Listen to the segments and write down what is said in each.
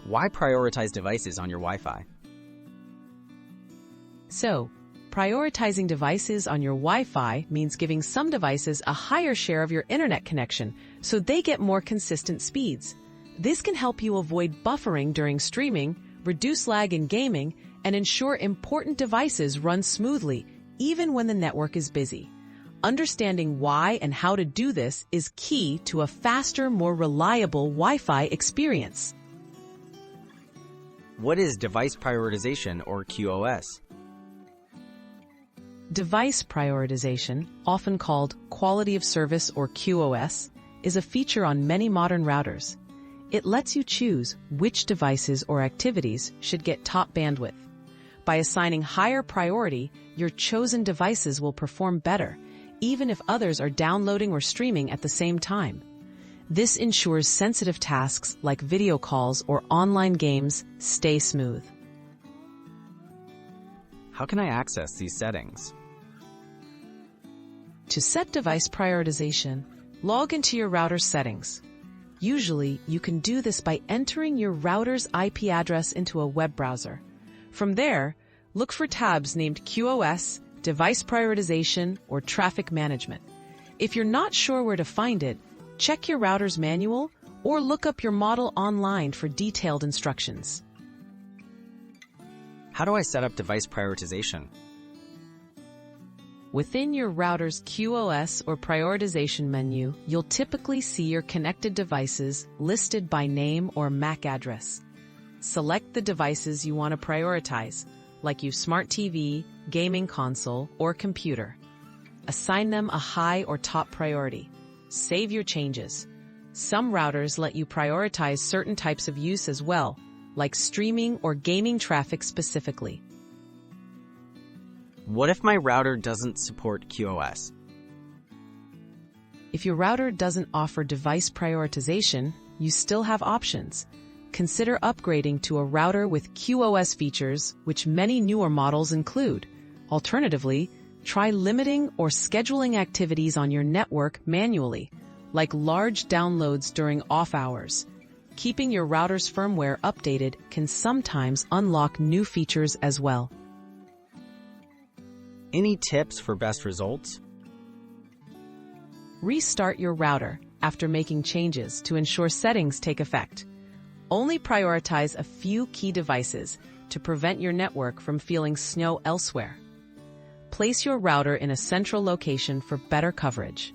Why prioritize devices on your Wi-Fi? So, prioritizing devices on your Wi-Fi means giving some devices a higher share of your internet connection so they get more consistent speeds. This can help you avoid buffering during streaming, reduce lag in gaming, and ensure important devices run smoothly even when the network is busy. Understanding why and how to do this is key to a faster, more reliable Wi-Fi experience. What is device prioritization, or QoS? Device prioritization, often called quality of service or QoS, is a feature on many modern routers. It lets you choose which devices or activities should get top bandwidth. By assigning higher priority, your chosen devices will perform better, even if others are downloading or streaming at the same time. This ensures sensitive tasks like video calls or online games stay smooth. How can I access these settings? To set device prioritization, log into your router's settings. Usually, you can do this by entering your router's IP address into a web browser. From there, look for tabs named QoS, Device Prioritization, or Traffic Management. If you're not sure where to find it, check your router's manual or look up your model online for detailed instructions. How do I set up device prioritization? Within your router's QoS or prioritization menu, you'll typically see your connected devices listed by name or MAC address. Select the devices you want to prioritize, like your smart TV, gaming console, or computer. Assign them a high or top priority. Save your changes. Some routers let you prioritize certain types of use as well, like streaming or gaming traffic specifically. What if my router doesn't support QoS? If your router doesn't offer device prioritization, you still have options. Consider upgrading to a router with QoS features, which many newer models include. Alternatively, try limiting or scheduling activities on your network manually, like large downloads during off hours. Keeping your router's firmware updated can sometimes unlock new features as well. Any tips for best results? Restart your router after making changes to ensure settings take effect. Only prioritize a few key devices to prevent your network from feeling snow elsewhere. Place your router in a central location for better coverage.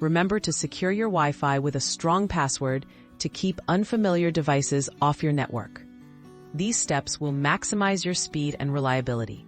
Remember to secure your Wi-Fi with a strong password to keep unfamiliar devices off your network. These steps will maximize your speed and reliability.